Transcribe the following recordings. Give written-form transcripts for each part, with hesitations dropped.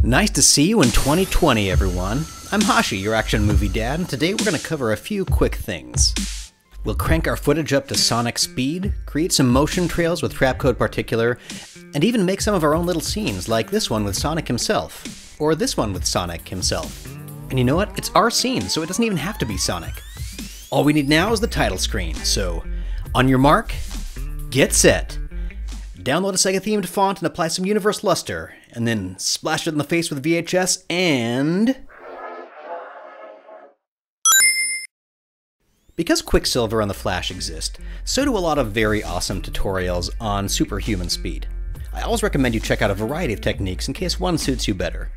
Nice to see you in 2020, everyone. I'm Hashi, your action movie dad, and today we're going to cover a few quick things. We'll crank our footage up to Sonic speed, create some motion trails with Trapcode Particular, and even make some of our own little scenes, like this one with Sonic himself, or this one with Sonic himself. And you know what? It's our scene, so it doesn't even have to be Sonic. All we need now is the title screen, so on your mark, get set. Download a Sega-themed font and apply some universe luster, and then splash it in the face with VHS and... Because Quicksilver and the Flash exist, so do a lot of very awesome tutorials on superhuman speed. I always recommend you check out a variety of techniques in case one suits you better.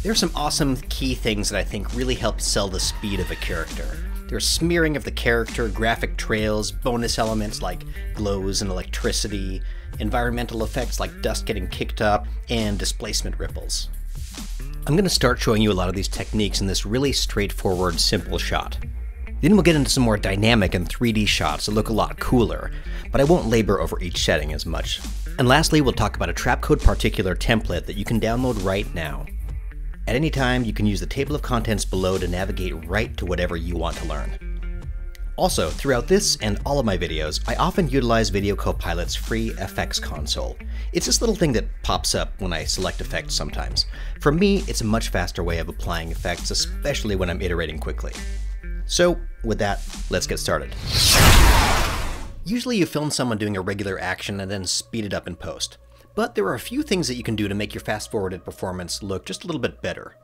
There are some awesome key things that I think really help sell the speed of a character. There's smearing of the character, graphic trails, bonus elements like glows and electricity, environmental effects like dust getting kicked up, and displacement ripples. I'm going to start showing you a lot of these techniques in this really straightforward, simple shot. Then we'll get into some more dynamic and 3D shots that look a lot cooler, but I won't labor over each setting as much. And lastly, we'll talk about a Trapcode Particular template that you can download right now. At any time, you can use the table of contents below to navigate right to whatever you want to learn. Also, throughout this and all of my videos, I often utilize Video Copilot's free FX console. It's this little thing that pops up when I select effects sometimes. For me, it's a much faster way of applying effects, especially when I'm iterating quickly. So, with that, let's get started. Usually you film someone doing a regular action and then speed it up in post. But there are a few things that you can do to make your fast-forwarded performance look just a little bit better.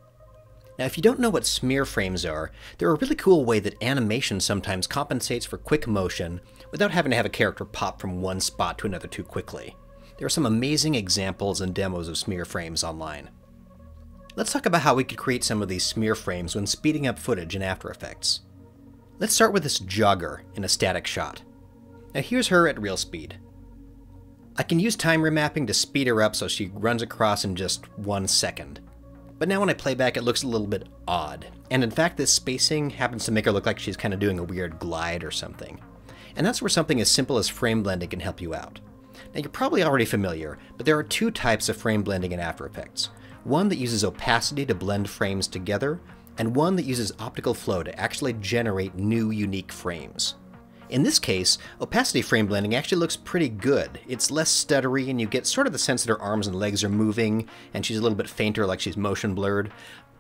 Now, if you don't know what smear frames are, they're a really cool way that animation sometimes compensates for quick motion without having to have a character pop from one spot to another too quickly. There are some amazing examples and demos of smear frames online. Let's talk about how we could create some of these smear frames when speeding up footage in After Effects. Let's start with this jogger in a static shot. Now here's her at real speed. I can use time remapping to speed her up so she runs across in just 1 second. But now when I play back, it looks a little bit odd. And in fact, this spacing happens to make her look like she's kind of doing a weird glide or something. And that's where something as simple as frame blending can help you out. Now you're probably already familiar, but there are two types of frame blending in After Effects. One that uses opacity to blend frames together, and one that uses optical flow to actually generate new, unique frames. In this case, opacity frame blending actually looks pretty good. It's less stuttery and you get sort of the sense that her arms and legs are moving and she's a little bit fainter, like she's motion blurred.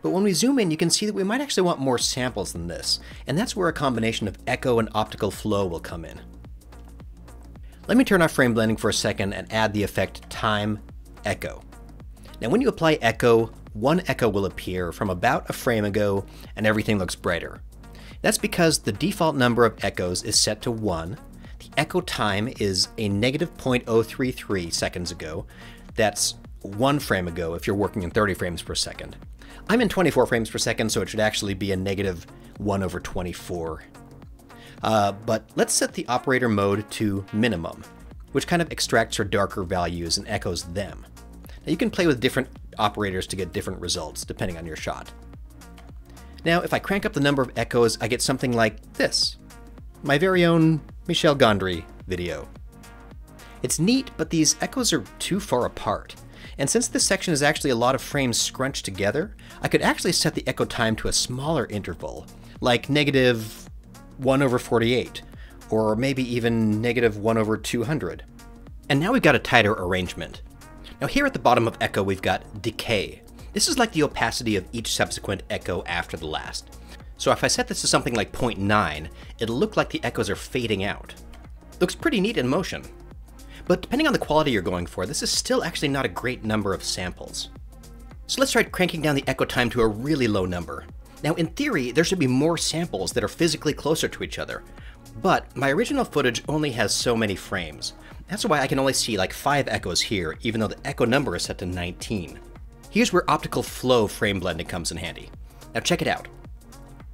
But when we zoom in, you can see that we might actually want more samples than this, and that's where a combination of echo and optical flow will come in. Let me turn off frame blending for a second and add the effect time echo. Now when you apply echo, one echo will appear from about a frame ago and everything looks brighter. That's because the default number of echoes is set to 1. The echo time is a negative 0.033 seconds ago. That's 1 frame ago if you're working in 30 frames per second. I'm in 24 frames per second, so it should actually be a negative 1/24. But let's set the operator mode to minimum, which kind of extracts her darker values and echoes them. Now you can play with different operators to get different results, depending on your shot. Now, if I crank up the number of echoes, I get something like this. My very own Michel Gondry video. It's neat, but these echoes are too far apart. And since this section is actually a lot of frames scrunched together, I could actually set the echo time to a smaller interval, like negative 1/48, or maybe even negative 1/200. And now we've got a tighter arrangement. Now here at the bottom of echo, we've got decay. This is like the opacity of each subsequent echo after the last. So if I set this to something like 0.9, it'll look like the echoes are fading out. Looks pretty neat in motion. But depending on the quality you're going for, this is still actually not a great number of samples. So let's try cranking down the echo time to a really low number. Now in theory, there should be more samples that are physically closer to each other. But my original footage only has so many frames. That's why I can only see like 5 echoes here, even though the echo number is set to 19. Here's where optical flow frame blending comes in handy. Now check it out.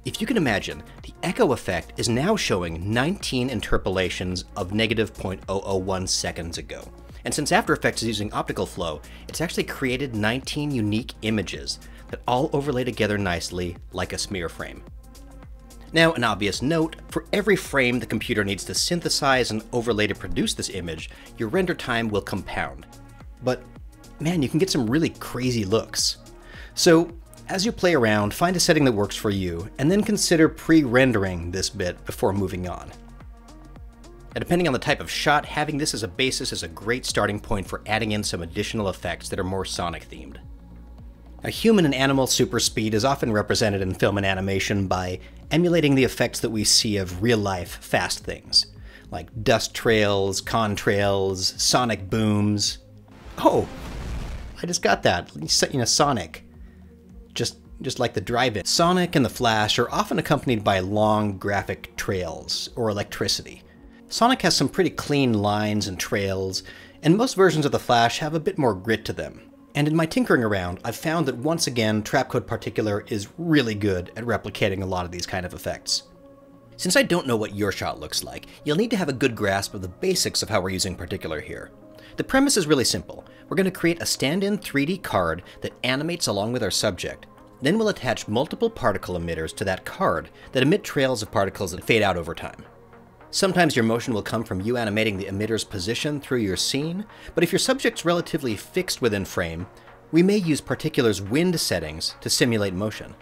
If you can imagine, the echo effect is now showing 19 interpolations of negative 0.001 seconds ago. And since After Effects is using optical flow, it's actually created 19 unique images that all overlay together nicely like a smear frame. Now, an obvious note, for every frame the computer needs to synthesize and overlay to produce this image, your render time will compound. But man, you can get some really crazy looks. So as you play around, find a setting that works for you, and then consider pre-rendering this bit before moving on. Now, depending on the type of shot, having this as a basis is a great starting point for adding in some additional effects that are more Sonic themed. Now, human and animal super speed is often represented in film and animation by emulating the effects that we see of real-life fast things, like dust trails, contrails, sonic booms. Oh, I just got that. Sonic. Just like the drive-in. Sonic and the Flash are often accompanied by long graphic trails or electricity. Sonic has some pretty clean lines and trails, and most versions of the Flash have a bit more grit to them. And in my tinkering around, I've found that once again, Trapcode Particular is really good at replicating a lot of these kind of effects. Since I don't know what your shot looks like, you'll need to have a good grasp of the basics of how we're using Particular here. The premise is really simple. We're going to create a stand-in 3D card that animates along with our subject. Then we'll attach multiple particle emitters to that card that emit trails of particles that fade out over time. Sometimes your motion will come from you animating the emitter's position through your scene, but if your subject's relatively fixed within frame, we may use Particular's wind settings to simulate motion.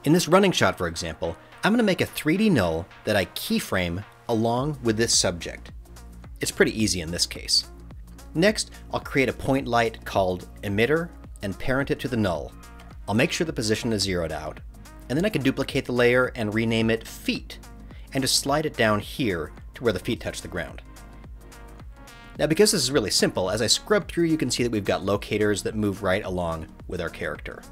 In this running shot, for example, I'm going to make a 3D null that I keyframe along with this subject. It's pretty easy in this case. Next, I'll create a point light called emitter and parent it to the null. I'll make sure the position is zeroed out, and then I can duplicate the layer and rename it feet, and just slide it down here to where the feet touch the ground. Now, because this is really simple, as I scrub through you can see that we've got locators that move right along with our character.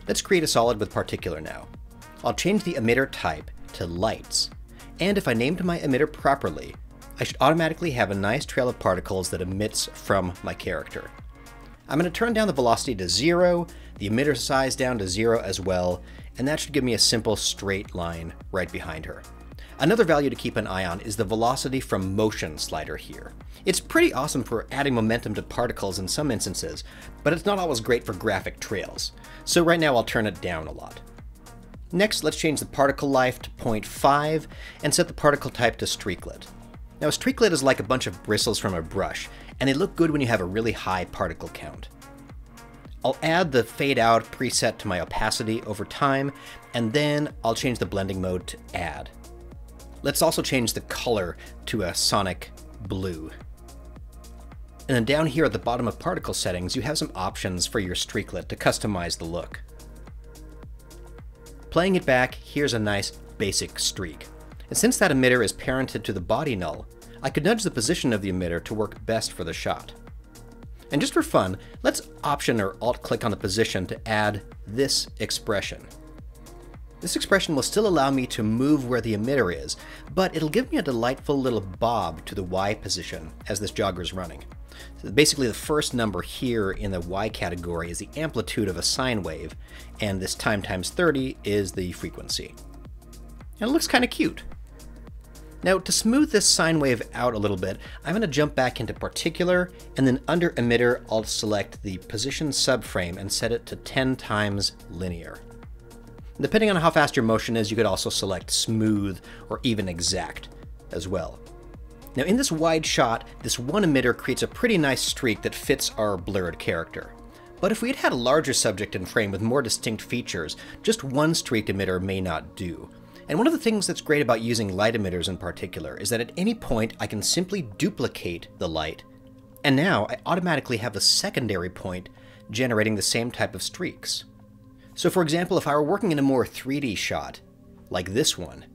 Let's create a solid with Particular now. I'll change the emitter type to lights, and if I named my emitter properly, I should automatically have a nice trail of particles that emits from my character. I'm going to turn down the velocity to 0, the emitter size down to 0 as well, and that should give me a simple straight line right behind her. Another value to keep an eye on is the velocity from motion slider here. It's pretty awesome for adding momentum to particles in some instances, but it's not always great for graphic trails. So right now I'll turn it down a lot. Next, let's change the particle life to 0.5 and set the particle type to streaklet. Now, a streaklet is like a bunch of bristles from a brush, and they look good when you have a really high particle count. I'll add the fade out preset to my opacity over time, and then I'll change the blending mode to add. Let's also change the color to a Sonic blue. And then down here at the bottom of particle settings, you have some options for your streaklet to customize the look. Playing it back, here's a nice basic streak. And since that emitter is parented to the body null, I could nudge the position of the emitter to work best for the shot. And just for fun, let's Option or Alt-click on the position to add this expression. This expression will still allow me to move where the emitter is, but it'll give me a delightful little bob to the Y position as this jogger is running. So basically the first number here in the Y category is the amplitude of a sine wave, and this time times 30 is the frequency. And it looks kind of cute. Now, to smooth this sine wave out a little bit, I'm going to jump back into Particular, and then under Emitter, I'll select the Position subframe and set it to 10 times linear. Depending on how fast your motion is, you could also select Smooth or even Exact as well. Now, in this wide shot, this one emitter creates a pretty nice streak that fits our blurred character. But if we had had a larger subject in frame with more distinct features, just one streaked emitter may not do. And one of the things that's great about using light emitters in particular is that at any point I can simply duplicate the light, and now I automatically have a secondary point generating the same type of streaks. So for example, if I were working in a more 3D shot, like this one,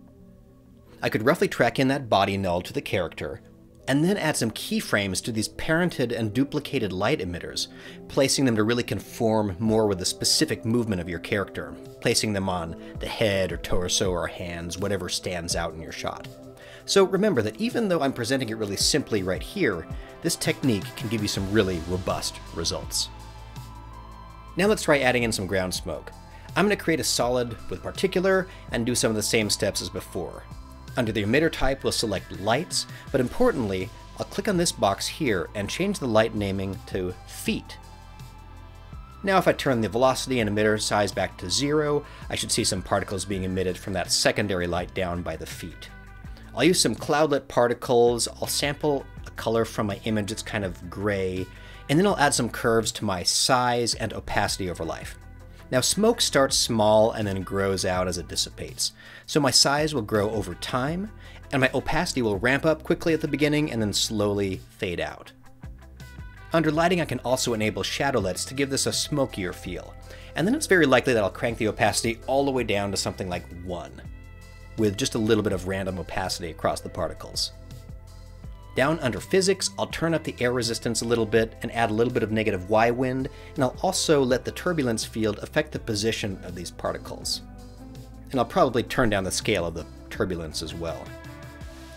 I could roughly track in that body null to the character, and then add some keyframes to these parented and duplicated light emitters, placing them to really conform more with the specific movement of your character, placing them on the head or torso or hands, whatever stands out in your shot. So remember that even though I'm presenting it really simply right here, this technique can give you some really robust results. Now let's try adding in some ground smoke. I'm going to create a solid with Particular and do some of the same steps as before. Under the emitter type, we'll select lights, but importantly, I'll click on this box here and change the light naming to feet. Now if I turn the velocity and emitter size back to 0, I should see some particles being emitted from that secondary light down by the feet. I'll use some cloudlet particles, I'll sample a color from my image that's kind of gray, and then I'll add some curves to my size and opacity over life. Now smoke starts small and then grows out as it dissipates, so my size will grow over time, and my opacity will ramp up quickly at the beginning and then slowly fade out. Under lighting, I can also enable shadowlets to give this a smokier feel, and then it's very likely that I'll crank the opacity all the way down to something like 1, with just a little bit of random opacity across the particles. Down under physics, I'll turn up the air resistance a little bit and add a little bit of negative Y wind, and I'll also let the turbulence field affect the position of these particles. And I'll probably turn down the scale of the turbulence as well.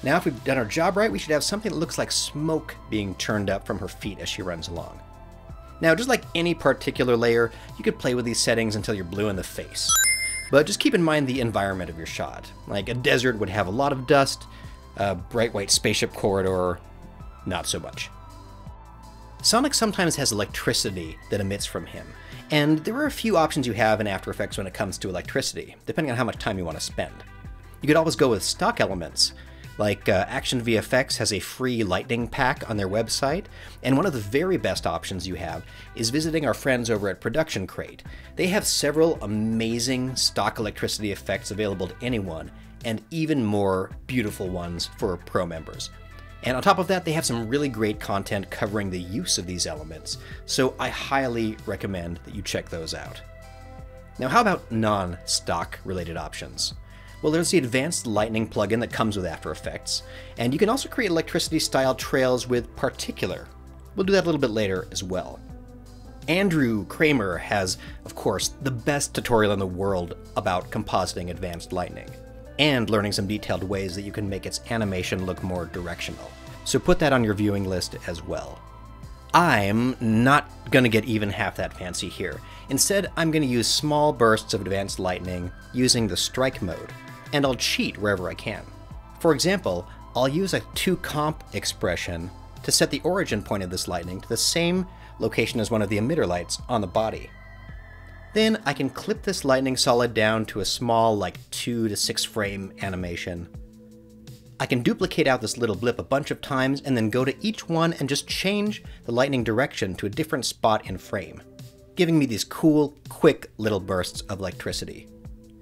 Now if we've done our job right, we should have something that looks like smoke being churned up from her feet as she runs along. Now just like any particular layer, you could play with these settings until you're blue in the face. But just keep in mind the environment of your shot. Like a desert would have a lot of dust, a bright white spaceship corridor, not so much. Sonic sometimes has electricity that emits from him, and there are a few options you have in After Effects when it comes to electricity, depending on how much time you want to spend. You could always go with stock elements, like Action VFX has a free lightning pack on their website, and one of the very best options you have is visiting our friends over at Production Crate. They have several amazing stock electricity effects available to anyone, and even more beautiful ones for pro members. And on top of that, they have some really great content covering the use of these elements, so I highly recommend that you check those out. Now how about non-stock related options? Well, there's the Advanced Lightning plugin that comes with After Effects, and you can also create electricity-style trails with Particular. We'll do that a little bit later as well. Andrew Kramer has, of course, the best tutorial in the world about compositing Advanced Lightning, and learning some detailed ways that you can make its animation look more directional. So put that on your viewing list as well. I'm not going to get even half that fancy here. Instead, I'm going to use small bursts of Advanced Lightning using the strike mode, and I'll cheat wherever I can. For example, I'll use a 2comp expression to set the origin point of this lightning to the same location as one of the emitter lights on the body. Then I can clip this lightning solid down to a small, like 2 to 6 frame animation. I can duplicate out this little blip a bunch of times and then go to each one and just change the lightning direction to a different spot in frame, giving me these cool, quick little bursts of electricity.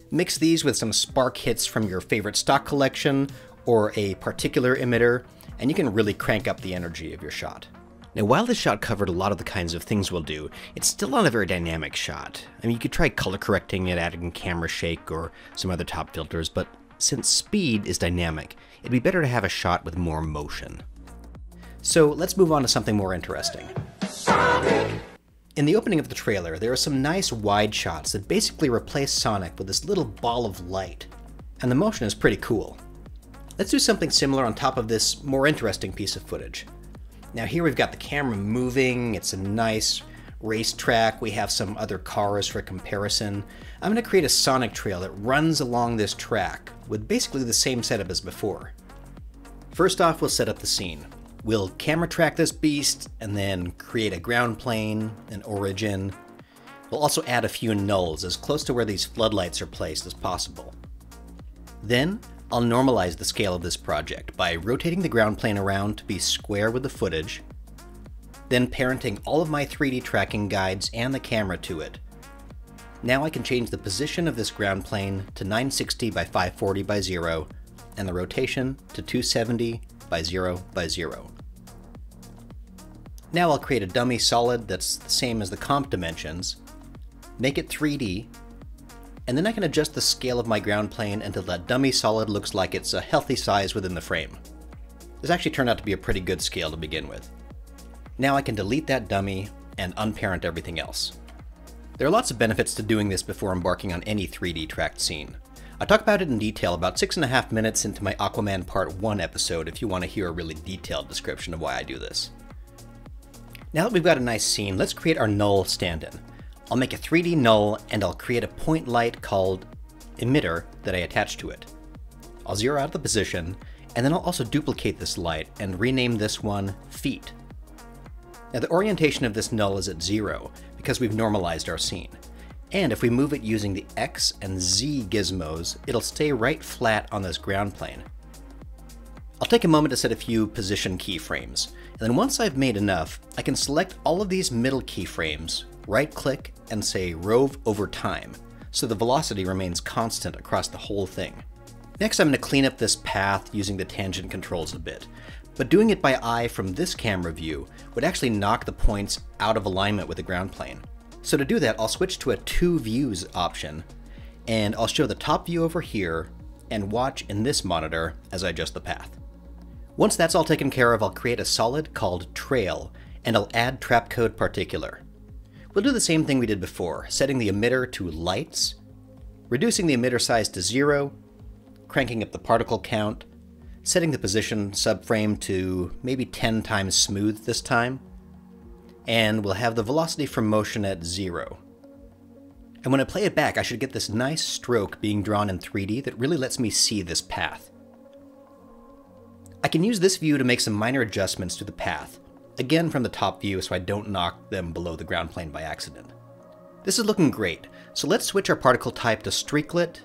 Mix these with some spark hits from your favorite stock collection or a particular emitter, and you can really crank up the energy of your shot. Now, while this shot covered a lot of the kinds of things we'll do, it's still not a very dynamic shot. I mean, you could try color correcting it, adding camera shake or some other top filters, but since speed is dynamic, it'd be better to have a shot with more motion. So let's move on to something more interesting. Sonic! In the opening of the trailer, there are some nice wide shots that basically replace Sonic with this little ball of light, and the motion is pretty cool. Let's do something similar on top of this more interesting piece of footage. Now here we've got the camera moving, it's a nice racetrack, we have some other cars for comparison. I'm going to create a Sonic trail that runs along this track with basically the same setup as before. First off, we'll set up the scene. We'll camera track this beast and then create a ground plane, an origin. We'll also add a few nulls as close to where these floodlights are placed as possible. Then I'll normalize the scale of this project by rotating the ground plane around to be square with the footage, then parenting all of my 3D tracking guides and the camera to it. Now I can change the position of this ground plane to 960 by 540 by 0, and the rotation to 270 by 0 by 0. Now I'll create a dummy solid that's the same as the comp dimensions, make it 3D, and then I can adjust the scale of my ground plane until that dummy solid looks like it's a healthy size within the frame. This actually turned out to be a pretty good scale to begin with. Now I can delete that dummy and unparent everything else. There are lots of benefits to doing this before embarking on any 3D tracked scene. I talk about it in detail about 6.5 minutes into my Aquaman Part 1 episode if you want to hear a really detailed description of why I do this. Now that we've got a nice scene, let's create our null stand-in. I'll make a 3D null and I'll create a point light called emitter that I attach to it. I'll zero out the position, and then I'll also duplicate this light and rename this one feet. Now the orientation of this null is at 0 because we've normalized our scene. And if we move it using the X and Z gizmos, it'll stay right flat on this ground plane. I'll take a moment to set a few position keyframes, and then once I've made enough, I can select all of these middle keyframes right-click and say Rove over time, so the velocity remains constant across the whole thing. Next, I'm going to clean up this path using the tangent controls a bit, but doing it by eye from this camera view would actually knock the points out of alignment with the ground plane. So to do that, I'll switch to a 2 views option, and I'll show the top view over here and watch in this monitor as I adjust the path. Once that's all taken care of, I'll create a solid called Trail, and I'll add trapcode particular. We'll do the same thing we did before, setting the emitter to lights, reducing the emitter size to 0, cranking up the particle count, setting the position subframe to maybe 10 times smooth this time, and we'll have the velocity from motion at 0. And when I play it back, I should get this nice stroke being drawn in 3D that really lets me see this path. I can use this view to make some minor adjustments to the path, again from the top view so I don't knock them below the ground plane by accident. This is looking great, so let's switch our particle type to streaklet,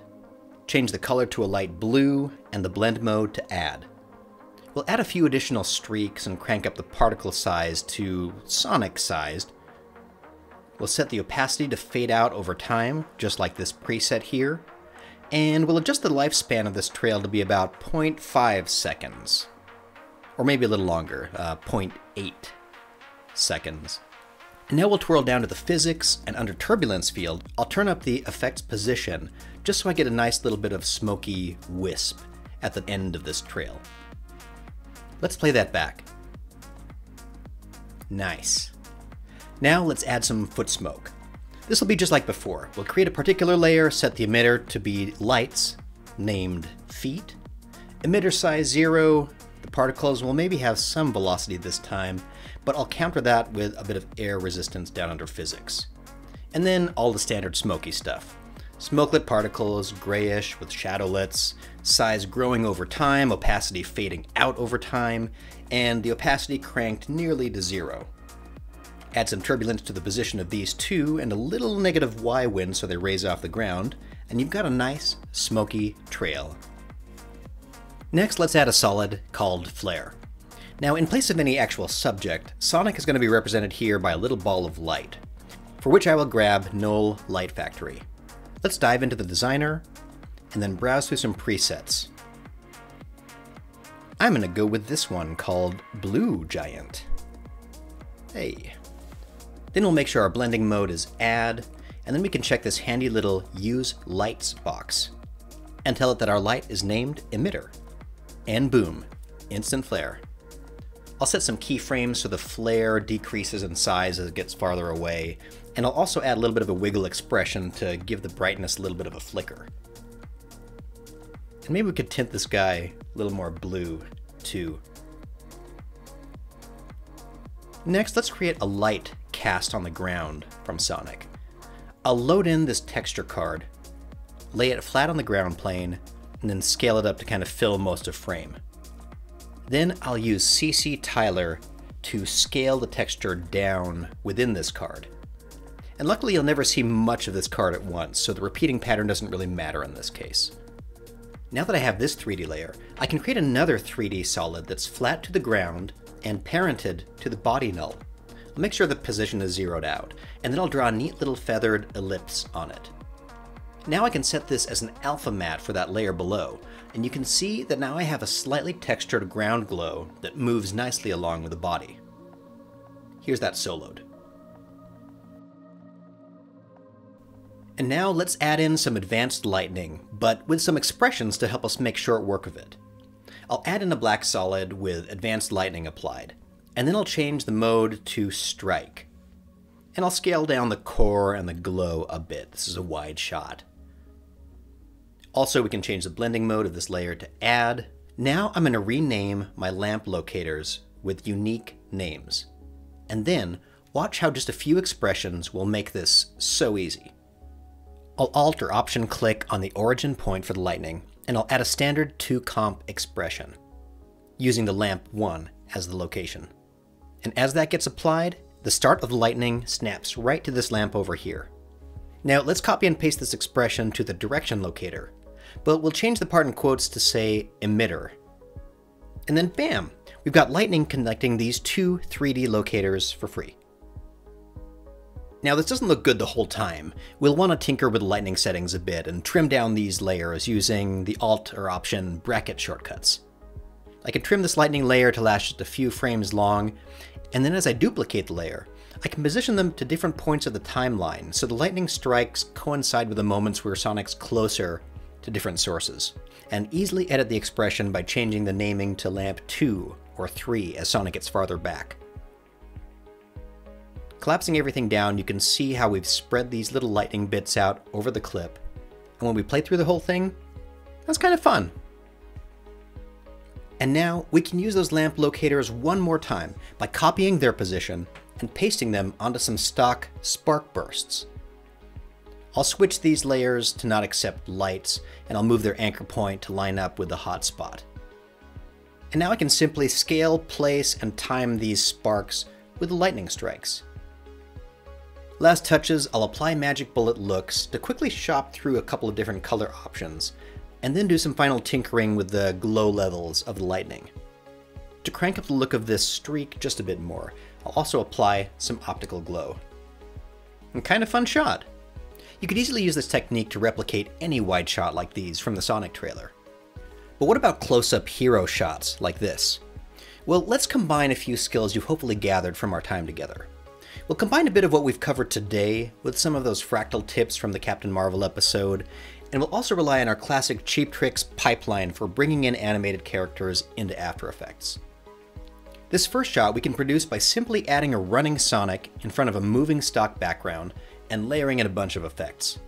change the color to a light blue, and the blend mode to add. We'll add a few additional streaks and crank up the particle size to Sonic sized. We'll set the opacity to fade out over time, just like this preset here, and we'll adjust the lifespan of this trail to be about 0.5 seconds, or maybe a little longer, 0.8 seconds. And now we'll twirl down to the physics, and under turbulence field, I'll turn up the effects position, just so I get a nice little bit of smoky wisp at the end of this trail. Let's play that back. Nice. Now let's add some foot smoke. This will be just like before. We'll create a particular layer, set the emitter to be lights, named feet, emitter size 0, the particles will maybe have some velocity this time, but I'll counter that with a bit of air resistance down under physics. And then all the standard smoky stuff. Smokelet particles, grayish with shadowlets, size growing over time, opacity fading out over time, and the opacity cranked nearly to 0. Add some turbulence to the position of these two and a little negative Y wind so they raise off the ground, and you've got a nice smoky trail. Next, let's add a solid called Flare. Now, in place of any actual subject, Sonic is going to be represented here by a little ball of light, for which I will grab Null Light Factory. Let's dive into the designer, and then browse through some presets. I'm going to go with this one called Blue Giant. Hey. Then we'll make sure our blending mode is Add, and then we can check this handy little Use Lights box, and tell it that our light is named Emitter. And boom, instant flare. I'll set some keyframes so the flare decreases in size as it gets farther away, and I'll also add a little bit of a wiggle expression to give the brightness a little bit of a flicker. And maybe we could tint this guy a little more blue, too. Next, let's create a light cast on the ground from Sonic. I'll load in this texture card, lay it flat on the ground plane, and then scale it up to kind of fill most of frame. Then I'll use CC Tiler to scale the texture down within this card. And luckily you'll never see much of this card at once, so the repeating pattern doesn't really matter in this case. Now that I have this 3D layer, I can create another 3D solid that's flat to the ground and parented to the body null. I'll make sure the position is zeroed out, and then I'll draw a neat little feathered ellipse on it. Now I can set this as an alpha matte for that layer below, and you can see that now I have a slightly textured ground glow that moves nicely along with the body. Here's that soloed. And now let's add in some advanced lightning, but with some expressions to help us make short work of it. I'll add in a black solid with advanced lightning applied, and then I'll change the mode to strike. And I'll scale down the core and the glow a bit. This is a wide shot. Also, we can change the blending mode of this layer to add. Now I'm going to rename my lamp locators with unique names. And then watch how just a few expressions will make this so easy. I'll Alt or Option click on the origin point for the lightning, and I'll add a standard 2-comp expression, using the lamp 1 as the location. And as that gets applied, the start of the lightning snaps right to this lamp over here. Now let's copy and paste this expression to the direction locator, but we'll change the part in quotes to say emitter. And then bam, we've got lightning connecting these two 3D locators for free. Now this doesn't look good the whole time. We'll want to tinker with the lighting settings a bit and trim down these layers using the Alt or Option bracket shortcuts. I can trim this lightning layer to last just a few frames long, and then as I duplicate the layer, I can position them to different points of the timeline so the lightning strikes coincide with the moments where Sonic's closer to different sources, and easily edit the expression by changing the naming to lamp 2 or 3 as Sonic gets farther back. Collapsing everything down, you can see how we've spread these little lightning bits out over the clip, and when we play through the whole thing, that's kind of fun. And now we can use those lamp locators one more time by copying their position and pasting them onto some stock spark bursts. I'll switch these layers to not accept lights, and I'll move their anchor point to line up with the hotspot. And now I can simply scale, place, and time these sparks with the lightning strikes. Last touches, I'll apply Magic Bullet looks to quickly shop through a couple of different color options, and then do some final tinkering with the glow levels of the lightning. To crank up the look of this streak just a bit more, I'll also apply some optical glow. And kind of fun shot. You could easily use this technique to replicate any wide shot like these from the Sonic trailer. But what about close-up hero shots like this? Well, let's combine a few skills you've hopefully gathered from our time together. We'll combine a bit of what we've covered today with some of those fractal tips from the Captain Marvel episode, and we'll also rely on our classic cheap tricks pipeline for bringing in animated characters into After Effects. This first shot we can produce by simply adding a running Sonic in front of a moving stock background and layering in a bunch of effects.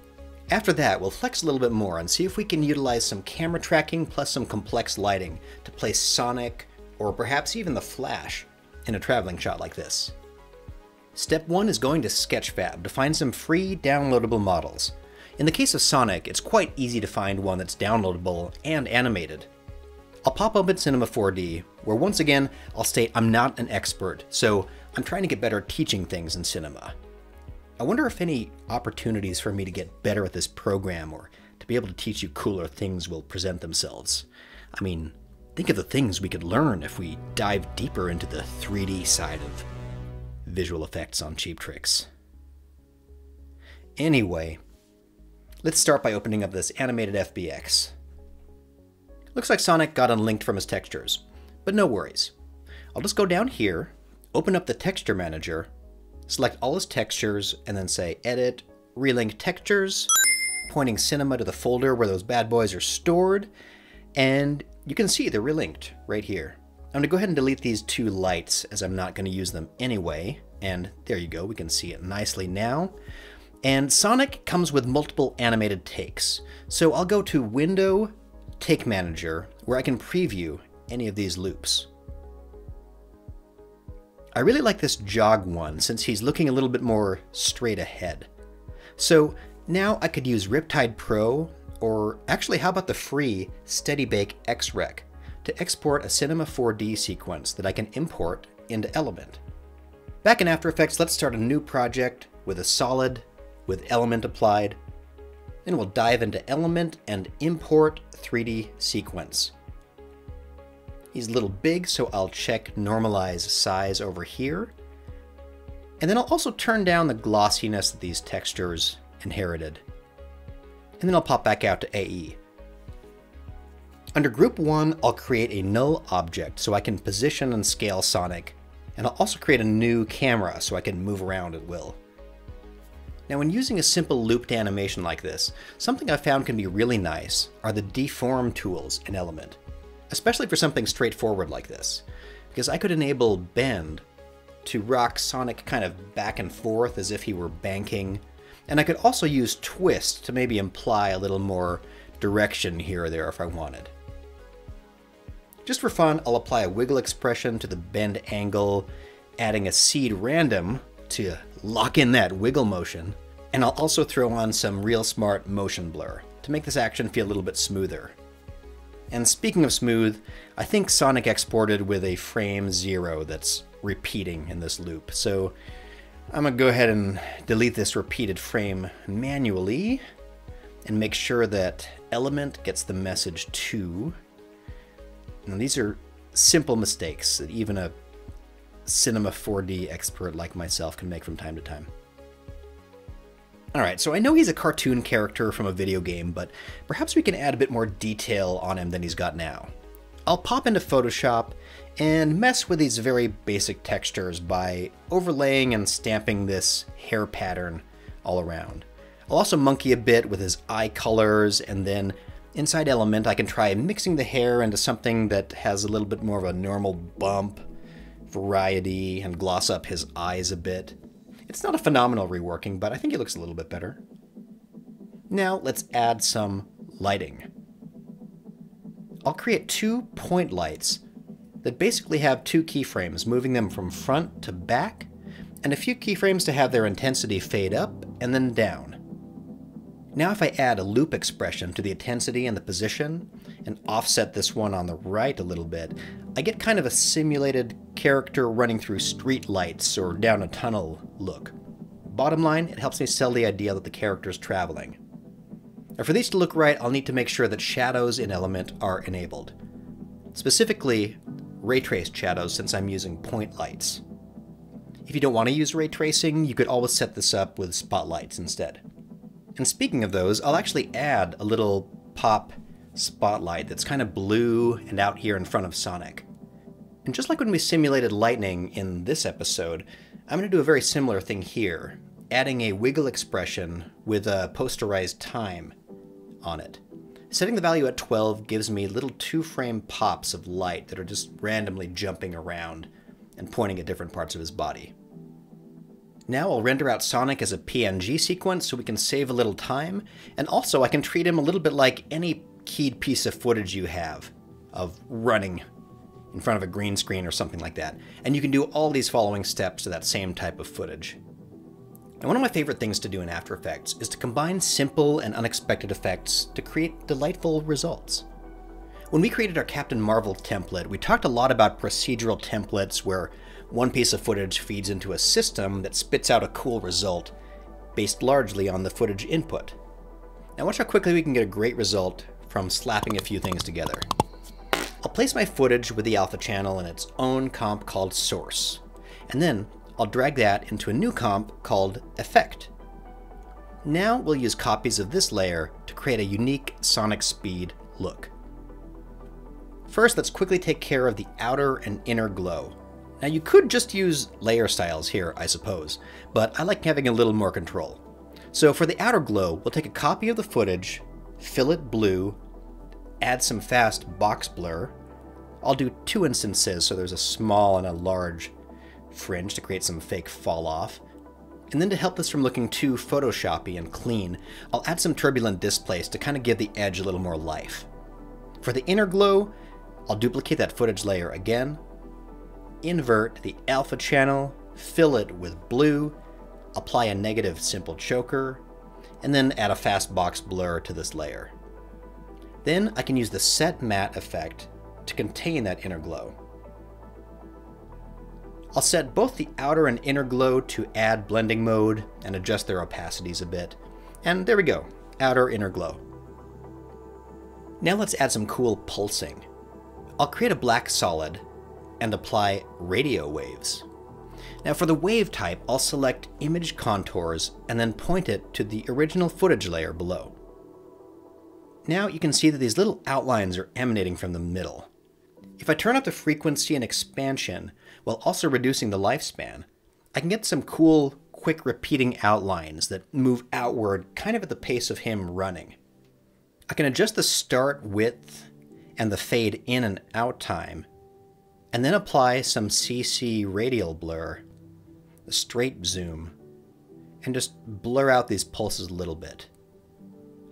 After that, we'll flex a little bit more and see if we can utilize some camera tracking plus some complex lighting to place Sonic, or perhaps even the Flash, in a traveling shot like this. Step 1 is going to Sketchfab to find some free downloadable models. In the case of Sonic, it's quite easy to find one that's downloadable and animated. I'll pop open Cinema 4D, where once again, I'll state I'm not an expert, so I'm trying to get better at teaching things in cinema. I wonder if any opportunities for me to get better at this program or to be able to teach you cooler things will present themselves. I mean, think of the things we could learn if we dive deeper into the 3D side of visual effects on Cheap Tricks. Anyway, let's start by opening up this animated FBX. Looks like Sonic got unlinked from his textures, but no worries. I'll just go down here, open up the texture manager, select all his textures, and then say Edit, Relink Textures, pointing Cinema to the folder where those bad boys are stored, and you can see they're relinked right here. I'm going to go ahead and delete these two lights as I'm not going to use them anyway, and there you go, we can see it nicely now. And Sonic comes with multiple animated takes, so I'll go to Window, Take Manager, where I can preview any of these loops. I really like this jog one since he's looking a little bit more straight ahead. So now I could use Riptide Pro, or actually how about the free Steady Bake XREC, to export a Cinema 4D sequence that I can import into Element. Back in After Effects, let's start a new project with a solid, with Element applied. Then we'll dive into Element and import 3D sequence. He's a little big, so I'll check normalize size over here. And then I'll also turn down the glossiness that these textures inherited. And then I'll pop back out to AE. Under Group 1, I'll create a null object so I can position and scale Sonic, and I'll also create a new camera so I can move around at will. Now when using a simple looped animation like this, something I've found can be really nice are the deform tools in Element, especially for something straightforward like this, because I could enable Bend to rock Sonic kind of back and forth as if he were banking, and I could also use Twist to maybe imply a little more direction here or there if I wanted. Just for fun, I'll apply a wiggle expression to the bend angle, adding a seed random to lock in that wiggle motion, and I'll also throw on some Real Smart motion blur to make this action feel a little bit smoother. And speaking of smooth, I think Sonic exported with a frame 0 that's repeating in this loop, so I'm gonna go ahead and delete this repeated frame manually and make sure that Element gets the message 2. Now these are simple mistakes that even a Cinema 4D expert like myself can make from time to time. Alright, so I know he's a cartoon character from a video game, but perhaps we can add a bit more detail on him than he's got now. I'll pop into Photoshop and mess with these very basic textures by overlaying and stamping this hair pattern all around. I'll also monkey a bit with his eye colors, and then inside Element I can try mixing the hair into something that has a little bit more of a normal bump, variety, and gloss up his eyes a bit. It's not a phenomenal reworking, but I think it looks a little bit better. Now let's add some lighting. I'll create 2 point lights that basically have 2 keyframes, moving them from front to back, and a few keyframes to have their intensity fade up and then down. Now if I add a loop expression to the intensity and the position, and offset this one on the right a little bit, I get kind of a simulated character running through street lights or down a tunnel look. Bottom line, it helps me sell the idea that the character is traveling. Now for these to look right, I'll need to make sure that shadows in Element are enabled. Specifically, ray traced shadows, since I'm using point lights. If you don't want to use ray tracing, you could always set this up with spotlights instead. And speaking of those, I'll actually add a little pop spotlight that's kind of blue and out here in front of Sonic. And just like when we simulated lightning in this episode, I'm going to do a very similar thing here, adding a wiggle expression with a posterized time on it. Setting the value at 12 gives me little 2-frame pops of light that are just randomly jumping around and pointing at different parts of his body. Now I'll render out Sonic as a PNG sequence so we can save a little time, and also I can treat him a little bit like any keyed piece of footage you have of running in front of a green screen or something like that. And you can do all these following steps to that same type of footage. And one of my favorite things to do in After Effects is to combine simple and unexpected effects to create delightful results. When we created our Captain Marvel template, we talked a lot about procedural templates where one piece of footage feeds into a system that spits out a cool result based largely on the footage input. Now watch how quickly we can get a great result from slapping a few things together. I'll place my footage with the alpha channel in its own comp called Source, and then I'll drag that into a new comp called Effect. Now we'll use copies of this layer to create a unique Sonic Speed look. First, let's quickly take care of the outer and inner glow. Now you could just use layer styles here, I suppose, but I like having a little more control. So for the outer glow, we'll take a copy of the footage, fill it blue, add some fast box blur. I'll do 2 instances, so there's a small and a large fringe to create some fake fall off. And then to help this from looking too photoshoppy and clean, I'll add some turbulent displace to kind of give the edge a little more life. For the inner glow, I'll duplicate that footage layer again, invert the alpha channel, fill it with blue, apply a negative simple choker, and then add a fast box blur to this layer. Then I can use the set matte effect to contain that inner glow. I'll set both the outer and inner glow to add blending mode and adjust their opacities a bit. And there we go, outer inner glow. Now let's add some cool pulsing. I'll create a black solid and apply radio waves. Now for the wave type, I'll select image contours and then point it to the original footage layer below. Now you can see that these little outlines are emanating from the middle. If I turn up the frequency and expansion while also reducing the lifespan, I can get some cool, quick repeating outlines that move outward kind of at the pace of him running. I can adjust the start width and the fade in and out time, and then apply some CC radial blur, a straight zoom, and just blur out these pulses a little bit.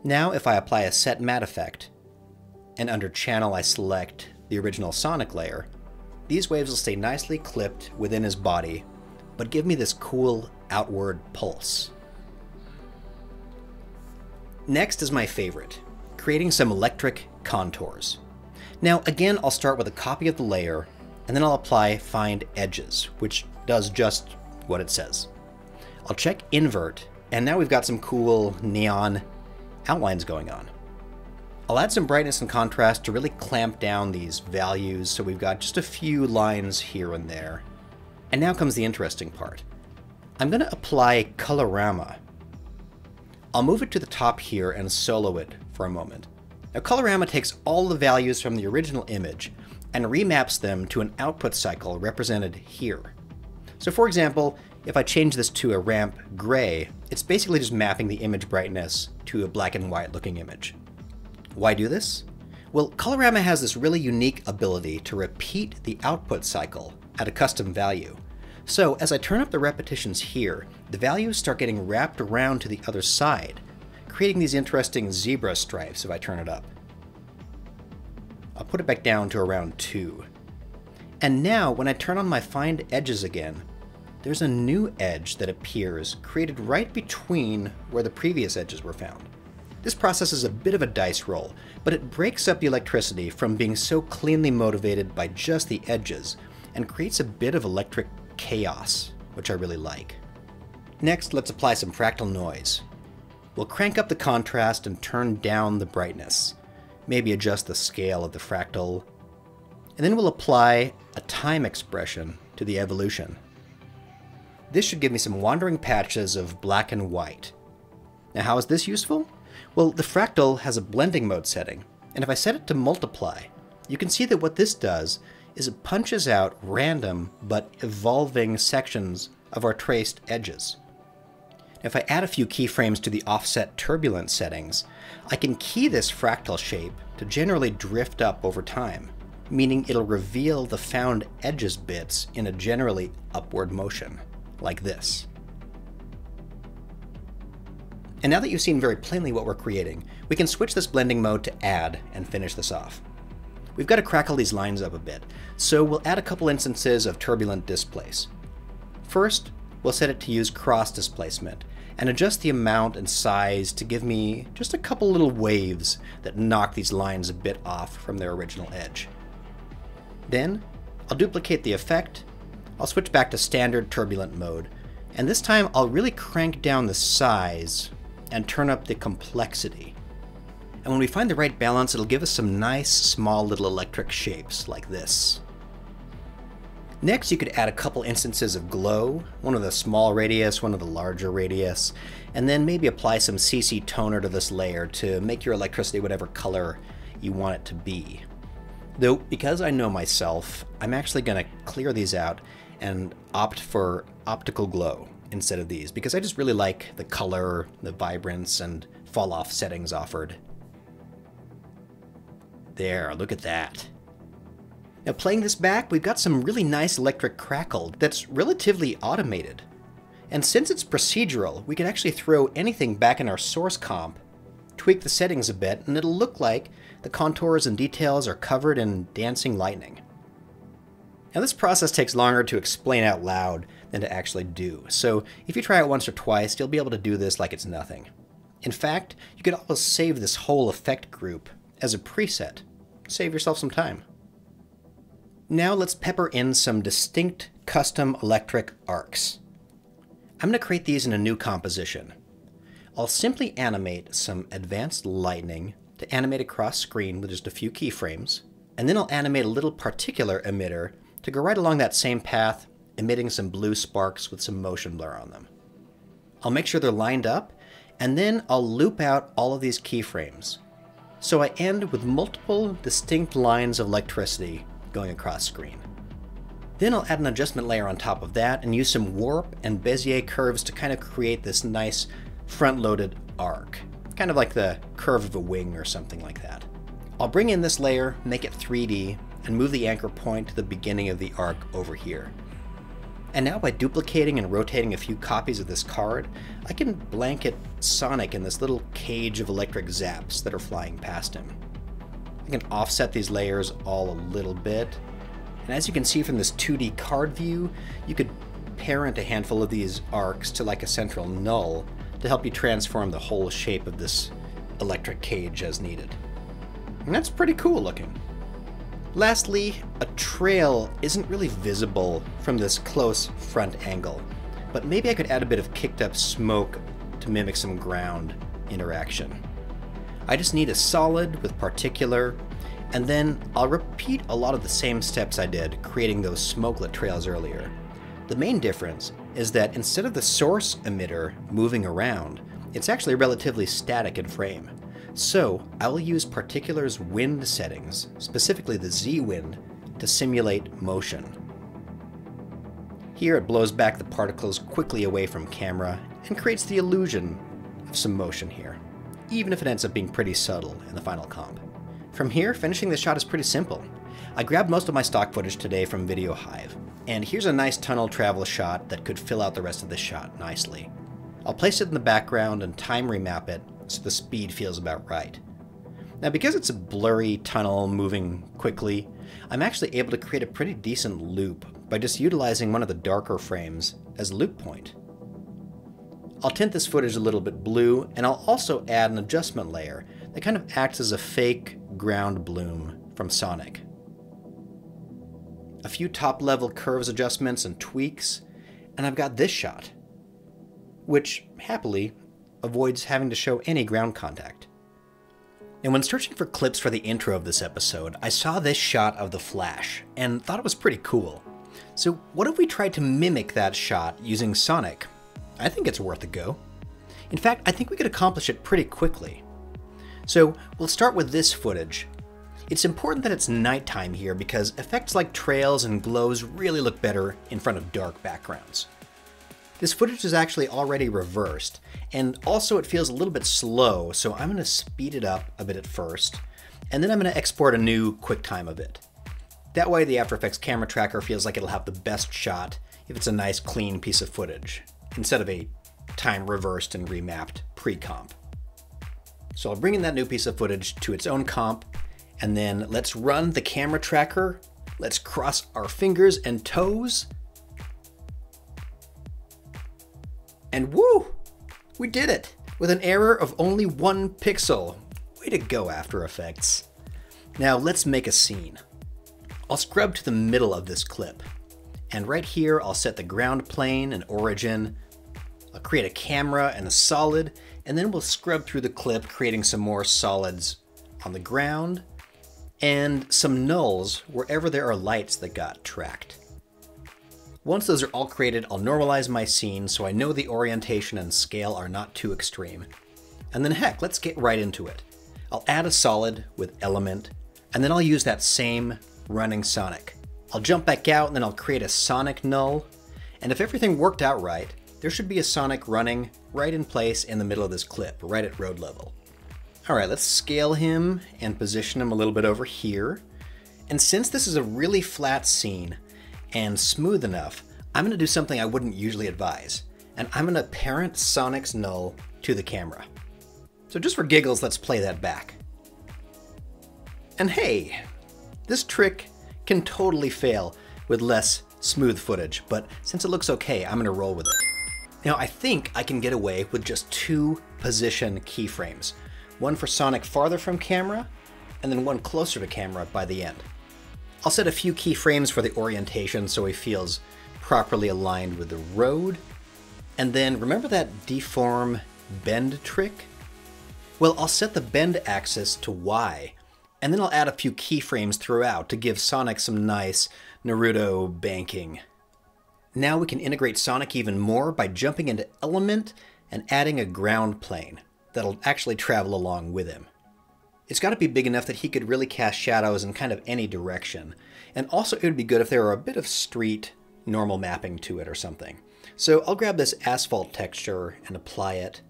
Now if I apply a set matte effect, and under channel I select the original Sonic layer, these waves will stay nicely clipped within his body, but give me this cool outward pulse. Next is my favorite, creating some electric contours. Now again, I'll start with a copy of the layer, and then I'll apply Find Edges, which does just what it says. I'll check Invert, and now we've got some cool neon outlines going on. I'll add some brightness and contrast to really clamp down these values, so we've got just a few lines here and there. And now comes the interesting part. I'm going to apply Colorama. I'll move it to the top here and solo it for a moment. Now Colorama takes all the values from the original image and remaps them to an output cycle represented here. So for example, if I change this to a ramp gray, it's basically just mapping the image brightness to a black and white looking image. Why do this? Well, Colorama has this really unique ability to repeat the output cycle at a custom value. So as I turn up the repetitions here, the values start getting wrapped around to the other side, creating these interesting zebra stripes if I turn it up. I'll put it back down to around 2. And now when I turn on my find edges again, there's a new edge that appears created right between where the previous edges were found. This process is a bit of a dice roll, but it breaks up the electricity from being so cleanly motivated by just the edges and creates a bit of electric chaos, which I really like. Next, let's apply some fractal noise. We'll crank up the contrast and turn down the brightness, maybe adjust the scale of the fractal, and then we'll apply a time expression to the evolution. This should give me some wandering patches of black and white. Now how is this useful? Well, the fractal has a blending mode setting, and if I set it to multiply, you can see that what this does is it punches out random but evolving sections of our traced edges. If I add a few keyframes to the offset turbulence settings, I can key this fractal shape to generally drift up over time, meaning it'll reveal the found edges bits in a generally upward motion, like this. And now that you've seen very plainly what we're creating, we can switch this blending mode to add and finish this off. We've got to crackle these lines up a bit, so we'll add a couple instances of turbulent displace. First, we'll set it to use cross displacement and adjust the amount and size to give me just a couple little waves that knock these lines a bit off from their original edge. Then, I'll duplicate the effect, I'll switch back to standard turbulent mode, and this time I'll really crank down the size and turn up the complexity. And when we find the right balance, it'll give us some nice small little electric shapes like this. Next, you could add a couple instances of glow, one of the small radius, one of the larger radius, and then maybe apply some CC toner to this layer to make your electricity whatever color you want it to be. Though, because I know myself, I'm actually going to clear these out and opt for optical glow instead of these, because I just really like the color, the vibrance, and fall-off settings offered. There, look at that. Now playing this back, we've got some really nice electric crackle that's relatively automated. And since it's procedural, we can actually throw anything back in our source comp, tweak the settings a bit, and it'll look like the contours and details are covered in dancing lightning. Now this process takes longer to explain out loud than to actually do, so if you try it once or twice, you'll be able to do this like it's nothing. In fact, you could always save this whole effect group as a preset. Save yourself some time. Now let's pepper in some distinct custom electric arcs. I'm going to create these in a new composition. I'll simply animate some advanced lightning to animate across screen with just a few keyframes, and then I'll animate a little particular emitter to go right along that same path, emitting some blue sparks with some motion blur on them. I'll make sure they're lined up, and then I'll loop out all of these keyframes. So I end with multiple distinct lines of electricity going across screen. Then I'll add an adjustment layer on top of that and use some warp and Bezier curves to kind of create this nice front-loaded arc, kind of like the curve of a wing or something like that. I'll bring in this layer, make it 3D, and move the anchor point to the beginning of the arc over here. And now by duplicating and rotating a few copies of this card, I can blanket Sonic in this little cage of electric zaps that are flying past him. I can offset these layers all a little bit, and as you can see from this 2D card view, you could parent a handful of these arcs to like a central null to help you transform the whole shape of this electric cage as needed. And that's pretty cool looking. Lastly, a trail isn't really visible from this close front angle, but maybe I could add a bit of kicked up smoke to mimic some ground interaction. I just need a solid with particular, and then I'll repeat a lot of the same steps I did creating those smokelet trails earlier. The main difference is that instead of the source emitter moving around, it's actually relatively static in frame. So I will use Particular's wind settings, specifically the Z wind, to simulate motion. Here it blows back the particles quickly away from camera and creates the illusion of some motion here, even if it ends up being pretty subtle in the final comp. From here, finishing the shot is pretty simple. I grabbed most of my stock footage today from Video Hive, and here's a nice tunnel travel shot that could fill out the rest of this shot nicely. I'll place it in the background and time remap it so the speed feels about right. Now, because it's a blurry tunnel moving quickly, I'm actually able to create a pretty decent loop by just utilizing one of the darker frames as a loop point. I'll tint this footage a little bit blue, and I'll also add an adjustment layer that kind of acts as a fake ground bloom from Sonic. A few top-level curves adjustments and tweaks, and I've got this shot, which, happily, avoids having to show any ground contact. And when searching for clips for the intro of this episode, I saw this shot of the Flash, and thought it was pretty cool. So what if we tried to mimic that shot using Sonic? I think it's worth a go. In fact, I think we could accomplish it pretty quickly. So we'll start with this footage. It's important that it's nighttime here because effects like trails and glows really look better in front of dark backgrounds. This footage is actually already reversed, and also it feels a little bit slow, so I'm going to speed it up a bit at first, and then I'm going to export a new QuickTime of it. That way the After Effects camera tracker feels like it'll have the best shot if it's a nice clean piece of footage, instead of a time reversed and remapped pre-comp. So I'll bring in that new piece of footage to its own comp, and then let's run the camera tracker, let's cross our fingers and toes, and woo! We did it! With an error of only 1 pixel. Way to go, After Effects. Now let's make a scene. I'll scrub to the middle of this clip. And right here, I'll set the ground plane and origin. I'll create a camera and a solid, and then we'll scrub through the clip, creating some more solids on the ground, and some nulls wherever there are lights that got tracked. Once those are all created, I'll normalize my scene so I know the orientation and scale are not too extreme. And then heck, let's get right into it. I'll add a solid with element, and then I'll use that same running Sonic. I'll jump back out and then I'll create a Sonic null, and if everything worked out right, there should be a Sonic running right in place in the middle of this clip, right at road level. Alright, let's scale him and position him a little bit over here. And since this is a really flat scene, and smooth enough, I'm going to do something I wouldn't usually advise, and I'm going to parent Sonic's null to the camera. So just for giggles, let's play that back. And hey, this trick can totally fail with less smooth footage, but since it looks okay, I'm going to roll with it. Now I think I can get away with just 2 position keyframes, one for Sonic farther from camera, and then one closer to camera by the end. I'll set a few keyframes for the orientation so he feels properly aligned with the road. And then remember that deform bend trick? Well, I'll set the bend axis to Y, and then I'll add a few keyframes throughout to give Sonic some nice Naruto banking. Now we can integrate Sonic even more by jumping into Element and adding a ground plane that'll actually travel along with him. It's got to be big enough that he could really cast shadows in kind of any direction. And also it would be good if there were a bit of street normal mapping to it or something. So I'll grab this asphalt texture and apply it.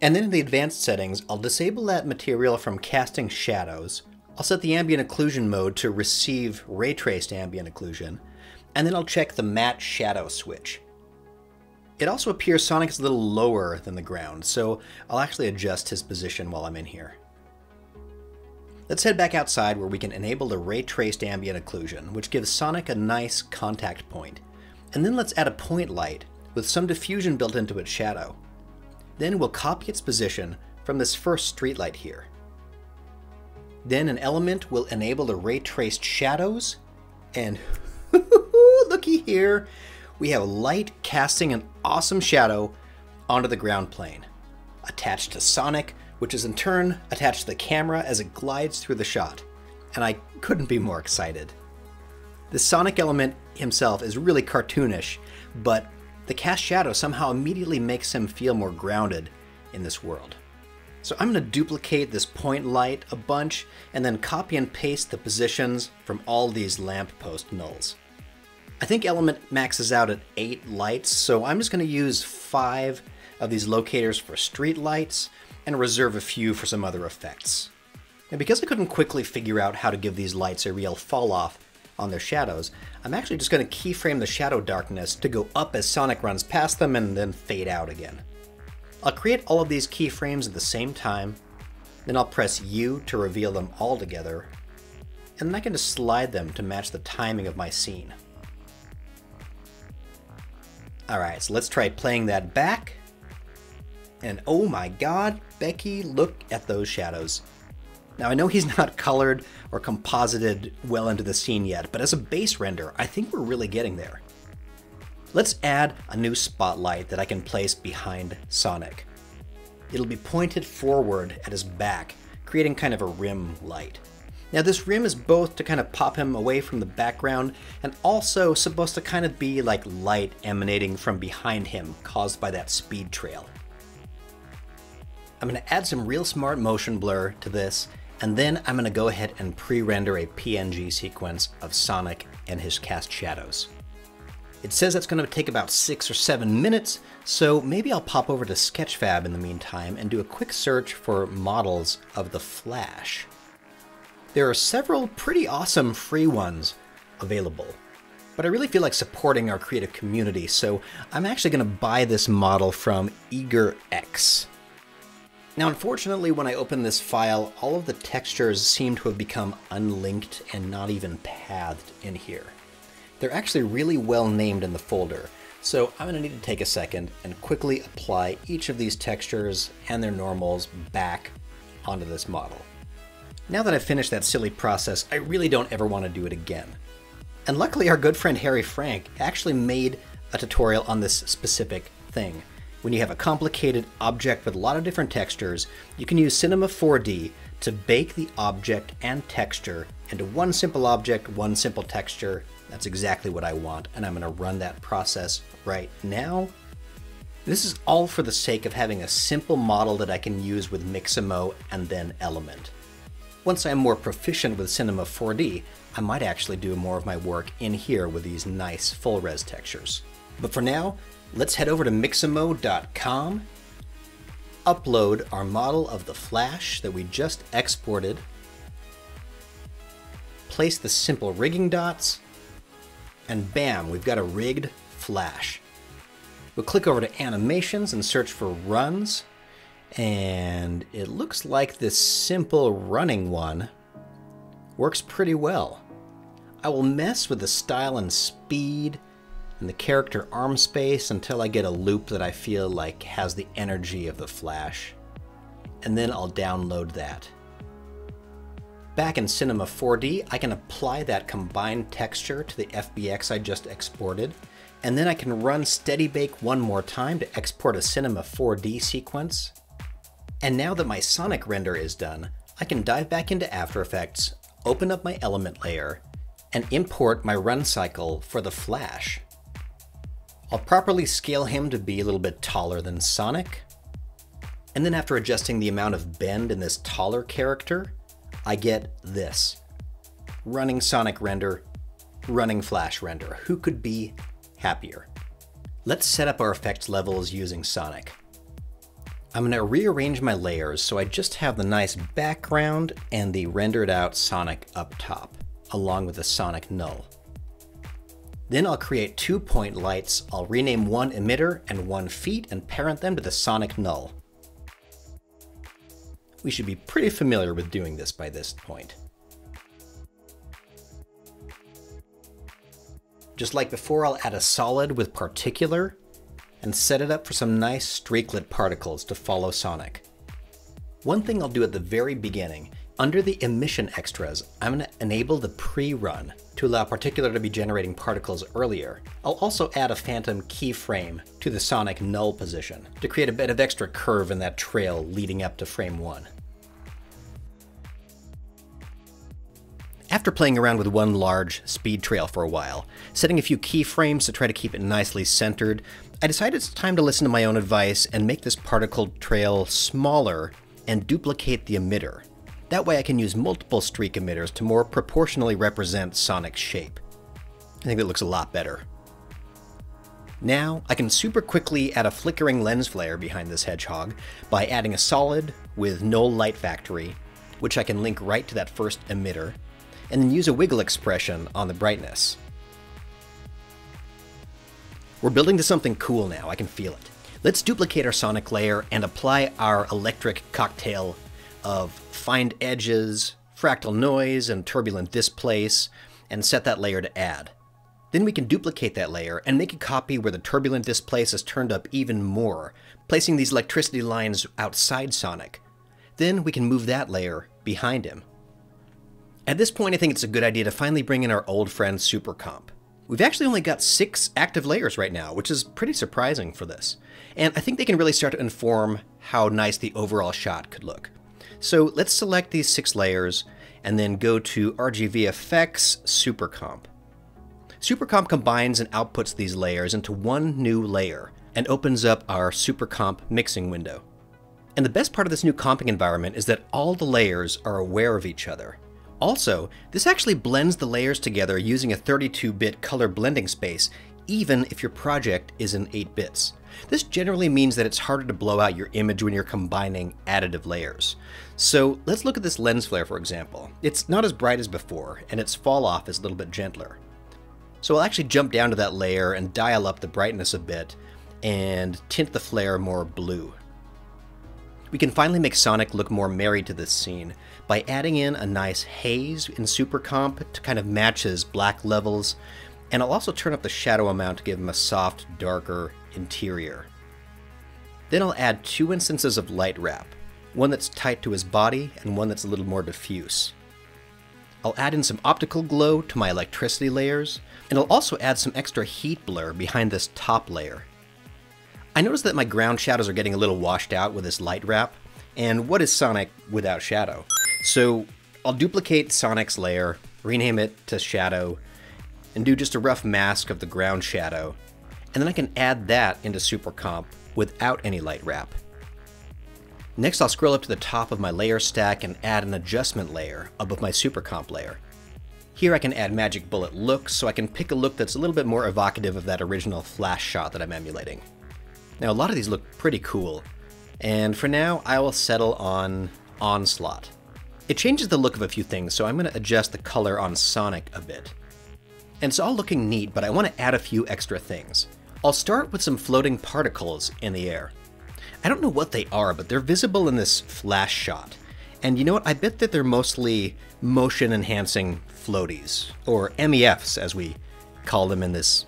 And then in the advanced settings, I'll disable that material from casting shadows. I'll set the ambient occlusion mode to receive ray traced ambient occlusion. And then I'll check the matte shadow switch. It also appears Sonic is a little lower than the ground, so I'll actually adjust his position while I'm in here. Let's head back outside where we can enable the ray-traced ambient occlusion, which gives Sonic a nice contact point. And then let's add a point light with some diffusion built into its shadow. Then we'll copy its position from this first streetlight here. Then an element will enable the ray-traced shadows, and looky here, we have light casting an awesome shadow onto the ground plane, attached to Sonic, which is in turn attached to the camera as it glides through the shot. And I couldn't be more excited. The Sonic element himself is really cartoonish, but the cast shadow somehow immediately makes him feel more grounded in this world. So I'm going to duplicate this point light a bunch and then copy and paste the positions from all these lamppost nulls. I think Element maxes out at 8 lights, so I'm just going to use 5 of these locators for street lights and reserve a few for some other effects. And because I couldn't quickly figure out how to give these lights a real fall off on their shadows, I'm actually just going to keyframe the shadow darkness to go up as Sonic runs past them and then fade out again. I'll create all of these keyframes at the same time, then I'll press U to reveal them all together, and then I can just slide them to match the timing of my scene. Alright, so let's try playing that back. And oh my god, Becky, look at those shadows. Now I know he's not colored or composited well into the scene yet, but as a base render, I think we're really getting there. Let's add a new spotlight that I can place behind Sonic. It'll be pointed forward at his back, creating kind of a rim light. Now this rim is both to kind of pop him away from the background and also supposed to kind of be like light emanating from behind him caused by that speed trail. I'm going to add some real smart motion blur to this, and then I'm going to go ahead and pre-render a PNG sequence of Sonic and his cast shadows. It says it's going to take about 6 or 7 minutes, so maybe I'll pop over to Sketchfab in the meantime and do a quick search for models of the Flash. There are several pretty awesome free ones available, but I really feel like supporting our creative community, so I'm actually going to buy this model from EagerX. Now unfortunately, when I open this file, all of the textures seem to have become unlinked and not even pathed in here. They're actually really well named in the folder, so I'm going to need to take a second and quickly apply each of these textures and their normals back onto this model. Now that I've finished that silly process, I really don't ever want to do it again. And luckily our good friend Harry Frank actually made a tutorial on this specific thing. When you have a complicated object with a lot of different textures, you can use Cinema 4D to bake the object and texture into one simple object, one simple texture. That's exactly what I want, and I'm going to run that process right now. This is all for the sake of having a simple model that I can use with Mixamo and then Element. Once I'm more proficient with Cinema 4D, I might actually do more of my work in here with these nice full-res textures. But for now, let's head over to Mixamo.com, upload our model of the Flash that we just exported, place the simple rigging dots, and bam, we've got a rigged Flash. We'll click over to Animations and search for Runs, and it looks like this simple running one works pretty well. I will mess with the style and speed and the character arm space until I get a loop that I feel like has the energy of the Flash, and then I'll download that. Back in Cinema 4D, I can apply that combined texture to the FBX I just exported, and then I can run Steady Bake one more time to export a Cinema 4D sequence. And now that my Sonic render is done, I can dive back into After Effects, open up my element layer, and import my run cycle for the Flash. I'll properly scale him to be a little bit taller than Sonic, and then after adjusting the amount of bend in this taller character, I get this. Running Sonic render, running Flash render. Who could be happier? Let's set up our effects levels using Sonic. I'm going to rearrange my layers so I just have the nice background and the rendered out Sonic up top, along with the Sonic null. Then I'll create 2 point lights. I'll rename one emitter and one feet and parent them to the Sonic null. We should be pretty familiar with doing this by this point. Just like before, I'll add a solid with particular and set it up for some nice streaklet particles to follow Sonic. One thing I'll do at the very beginning, under the emission extras, I'm going to enable the pre-run to allow particular to be generating particles earlier. I'll also add a phantom keyframe to the Sonic null position to create a bit of extra curve in that trail leading up to frame 1. After playing around with one large speed trail for a while, setting a few keyframes to try to keep it nicely centered, I decided it's time to listen to my own advice and make this particle trail smaller and duplicate the emitter. That way I can use multiple streak emitters to more proportionally represent Sonic's shape. I think that looks a lot better. Now, I can super quickly add a flickering lens flare behind this hedgehog by adding a solid with null light factory, which I can link right to that first emitter, and then use a wiggle expression on the brightness. We're building to something cool now, I can feel it. Let's duplicate our Sonic layer and apply our electric cocktail of find edges, fractal noise, and turbulent displace, and set that layer to add. Then we can duplicate that layer and make a copy where the turbulent displace is turned up even more, placing these electricity lines outside Sonic. Then we can move that layer behind him. At this point, I think it's a good idea to finally bring in our old friend SuperComp. We've actually only got 6 active layers right now, which is pretty surprising for this. And I think they can really start to inform how nice the overall shot could look. So let's select these 6 layers and then go to RGVFX SuperComp. SuperComp combines and outputs these layers into one new layer and opens up our SuperComp mixing window. And the best part of this new comping environment is that all the layers are aware of each other. Also, this actually blends the layers together using a 32-bit color blending space, even if your project is in 8 bits. This generally means that it's harder to blow out your image when you're combining additive layers. So let's look at this lens flare, for example. It's not as bright as before, and its fall off is a little bit gentler. So I'll actually jump down to that layer and dial up the brightness a bit and tint the flare more blue. We can finally make Sonic look more married to this scene by adding in a nice haze in SuperComp to kind of match his black levels, and I'll also turn up the shadow amount to give him a soft, darker interior. Then I'll add 2 instances of light wrap, one that's tight to his body and one that's a little more diffuse. I'll add in some optical glow to my electricity layers, and I'll also add some extra heat blur behind this top layer. I noticed that my ground shadows are getting a little washed out with this light wrap, and what is Sonic without shadow? So I'll duplicate Sonic's layer, rename it to Shadow, and do just a rough mask of the ground shadow, and then I can add that into SuperComp without any light wrap. Next, I'll scroll up to the top of my layer stack and add an adjustment layer above my SuperComp layer. Here I can add magic bullet looks, so I can pick a look that's a little bit more evocative of that original flash shot that I'm emulating. Now, a lot of these look pretty cool, and for now, I will settle on Onslaught. It changes the look of a few things, so I'm going to adjust the color on Sonic a bit. And it's all looking neat, but I want to add a few extra things. I'll start with some floating particles in the air. I don't know what they are, but they're visible in this flash shot. And you know what? I bet that they're mostly motion-enhancing floaties, or MEFs as we call them in this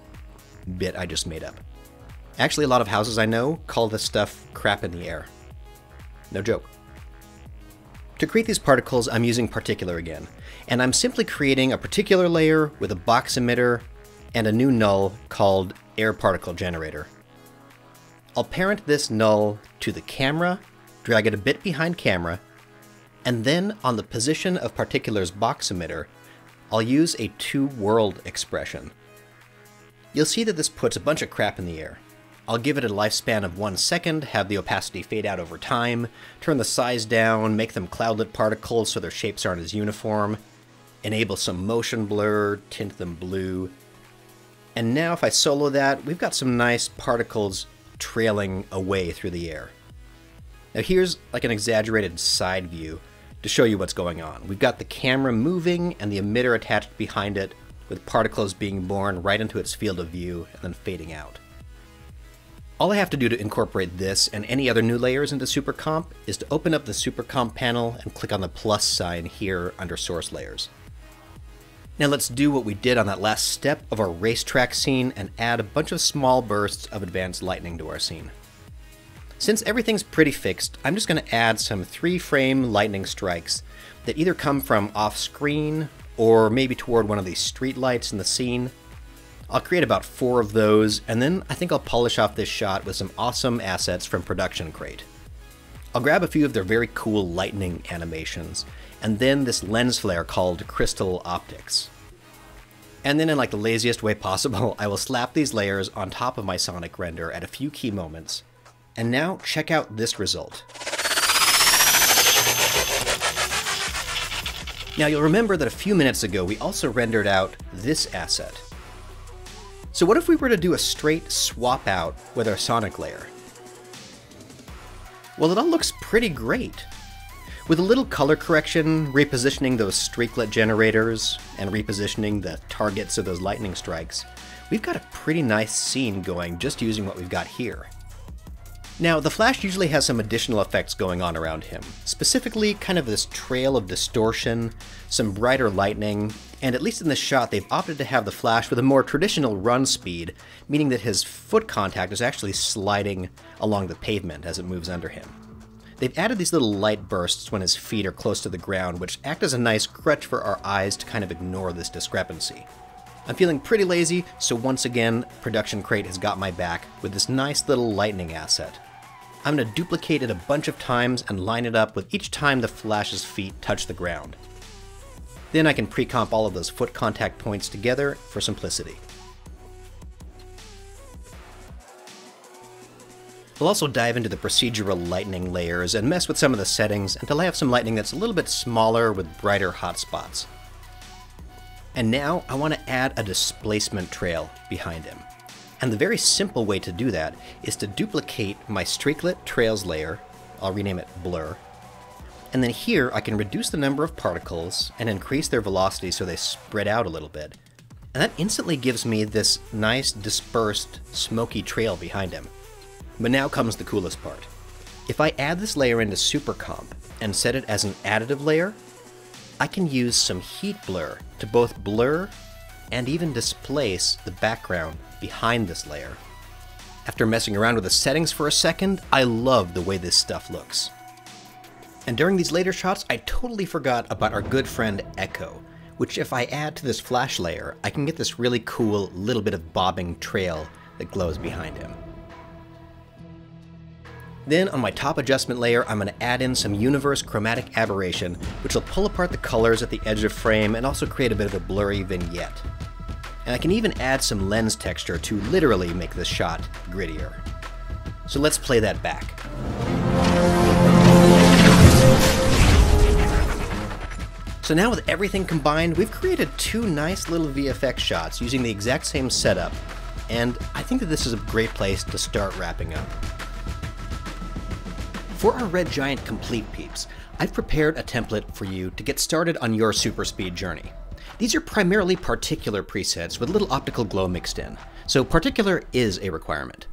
bit I just made up. Actually, a lot of houses I know call this stuff crap in the air. No joke. To create these particles, I'm using Particular again, and I'm simply creating a particular layer with a box emitter and a new null called Air Particle Generator. I'll parent this null to the camera, drag it a bit behind camera, and then on the position of Particular's box emitter, I'll use a to-world expression. You'll see that this puts a bunch of crap in the air. I'll give it a lifespan of 1 second, have the opacity fade out over time, turn the size down, make them cloudlet particles so their shapes aren't as uniform, enable some motion blur, tint them blue. And now if I solo that, we've got some nice particles trailing away through the air. Now here's like an exaggerated side view to show you what's going on. We've got the camera moving and the emitter attached behind it, with particles being born right into its field of view and then fading out. All I have to do to incorporate this and any other new layers into SuperComp is to open up the SuperComp panel and click on the plus sign here under Source Layers. Now let's do what we did on that last step of our racetrack scene and add a bunch of small bursts of advanced lightning to our scene. Since everything's pretty fixed, I'm just going to add some 3-frame lightning strikes that either come from off-screen or maybe toward one of these street lights in the scene. I'll create about 4 of those, and then I think I'll polish off this shot with some awesome assets from Production Crate. I'll grab a few of their very cool lightning animations, and then this lens flare called Crystal Optics. And then in like the laziest way possible, I will slap these layers on top of my Sonic render at a few key moments. And now check out this result. Now you'll remember that a few minutes ago we also rendered out this asset. So what if we were to do a straight swap out with our Sonic layer? Well, it all looks pretty great. With a little color correction, repositioning those streaklet generators, and repositioning the targets of those lightning strikes, we've got a pretty nice scene going just using what we've got here. Now, the Flash usually has some additional effects going on around him, specifically kind of this trail of distortion, some brighter lightning, and at least in this shot they've opted to have the Flash with a more traditional run speed, meaning that his foot contact is actually sliding along the pavement as it moves under him. They've added these little light bursts when his feet are close to the ground, which act as a nice crutch for our eyes to kind of ignore this discrepancy. I'm feeling pretty lazy, so once again, Production Crate has got my back with this nice little lightning asset. I'm going to duplicate it a bunch of times and line it up with each time the Flash's feet touch the ground. Then I can pre-comp all of those foot contact points together for simplicity. We'll also dive into the procedural lightning layers and mess with some of the settings until I have some lightning that's a little bit smaller with brighter hotspots. And now I want to add a displacement trail behind him. And the very simple way to do that is to duplicate my streaklet trails layer, I'll rename it Blur, and then here I can reduce the number of particles and increase their velocity so they spread out a little bit. And that instantly gives me this nice dispersed smoky trail behind him. But now comes the coolest part. If I add this layer into Super Comp and set it as an additive layer, I can use some heat blur to both blur and even displace the background behind this layer. After messing around with the settings for a second, I love the way this stuff looks. And during these later shots, I totally forgot about our good friend Echo, which if I add to this Flash layer, I can get this really cool little bit of bobbing trail that glows behind him. Then on my top adjustment layer, I'm going to add in some universe chromatic aberration, which will pull apart the colors at the edge of frame and also create a bit of a blurry vignette. And I can even add some lens texture to literally make this shot grittier. So let's play that back. So now with everything combined, we've created two nice little VFX shots using the exact same setup, and I think that this is a great place to start wrapping up. For our Red Giant Complete peeps, I've prepared a template for you to get started on your super speed journey. These are primarily particular presets with a little optical glow mixed in, so particular is a requirement.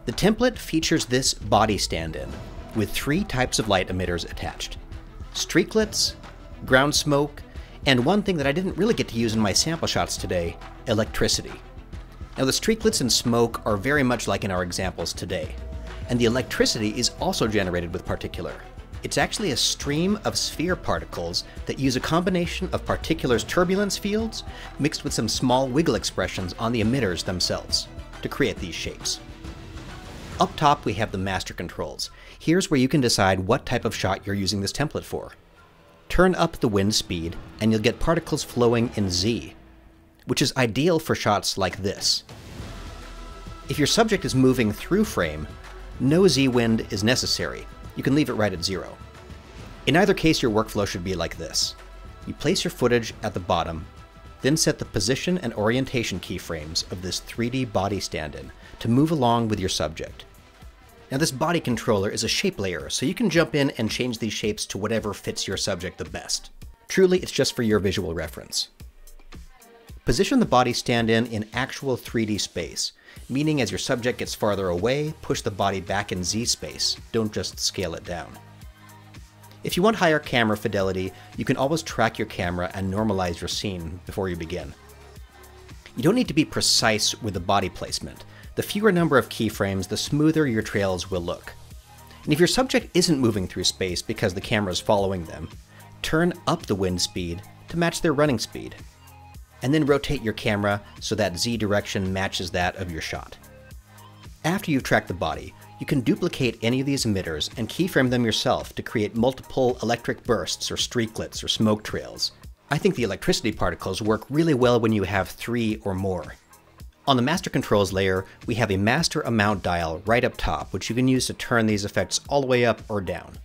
The template features this body stand-in with 3 types of light emitters attached: streaklets, ground smoke, and one thing that I didn't really get to use in my sample shots today, electricity. Now the streaklets and smoke are very much like in our examples today, and the electricity is also generated with particular. It's actually a stream of sphere particles that use a combination of particular's turbulence fields mixed with some small wiggle expressions on the emitters themselves to create these shapes. Up top we have the master controls. Here's where you can decide what type of shot you're using this template for. Turn up the wind speed and you'll get particles flowing in Z, which is ideal for shots like this. If your subject is moving through frame, no Z-wind is necessary. You can leave it right at 0. In either case, your workflow should be like this. You place your footage at the bottom, then set the position and orientation keyframes of this 3D body stand-in to move along with your subject. Now this body controller is a shape layer, so you can jump in and change these shapes to whatever fits your subject the best. Truly, it's just for your visual reference. Position the body stand-in in actual 3D space, meaning as your subject gets farther away, push the body back in Z space, don't just scale it down. If you want higher camera fidelity, you can always track your camera and normalize your scene before you begin. You don't need to be precise with the body placement. The fewer number of keyframes, the smoother your trails will look. And if your subject isn't moving through space because the camera is following them, turn up the wind speed to match their running speed, and then rotate your camera so that Z direction matches that of your shot. After you've tracked the body, You can duplicate any of these emitters and keyframe them yourself to create multiple electric bursts or streaklets or smoke trails. I think the electricity particles work really well when you have 3 or more. On the master controls layer, we have a master amount dial right up top, which you can use to turn these effects all the way up or down.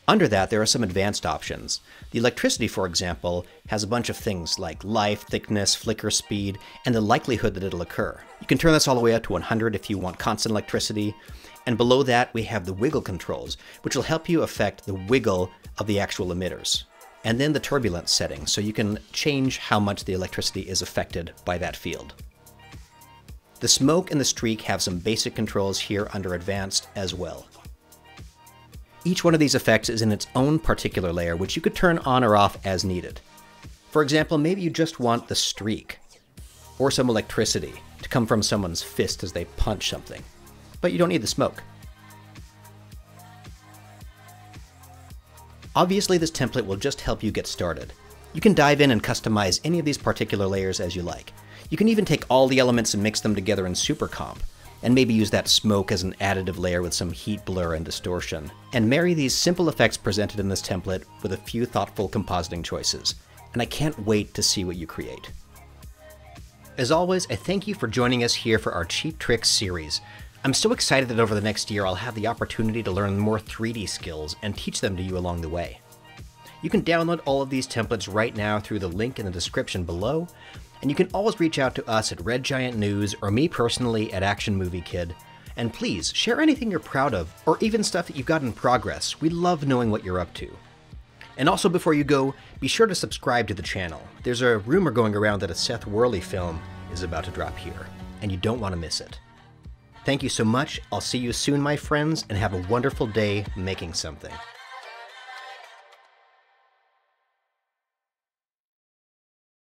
Under that, there are some advanced options. The electricity, for example, has a bunch of things like life, thickness, flicker speed, and the likelihood that it'll occur. You can turn this all the way up to 100 if you want constant electricity. And below that, we have the wiggle controls, which will help you affect the wiggle of the actual emitters. And then the turbulence setting, so you can change how much the electricity is affected by that field. The smoke and the streak have some basic controls here under advanced as well. Each one of these effects is in its own particular layer, which you could turn on or off as needed. For example, maybe you just want the streak, or some electricity, to come from someone's fist as they punch something. But you don't need the smoke. Obviously, this template will just help you get started. You can dive in and customize any of these particular layers as you like. You can even take all the elements and mix them together in Super Comp, and maybe use that smoke as an additive layer with some heat blur and distortion, and marry these simple effects presented in this template with a few thoughtful compositing choices. And I can't wait to see what you create. As always, I thank you for joining us here for our Cheap Tricks series. I'm so excited that over the next year I'll have the opportunity to learn more 3D skills and teach them to you along the way. You can download all of these templates right now through the link in the description below, and you can always reach out to us at Red Giant News or me personally at Action Movie Kid. And please, share anything you're proud of, or even stuff that you've got in progress. We love knowing what you're up to. And also before you go, be sure to subscribe to the channel. There's a rumor going around that a Seth Worley film is about to drop here, and you don't want to miss it. Thank you so much. I'll see you soon, my friends, and have a wonderful day making something.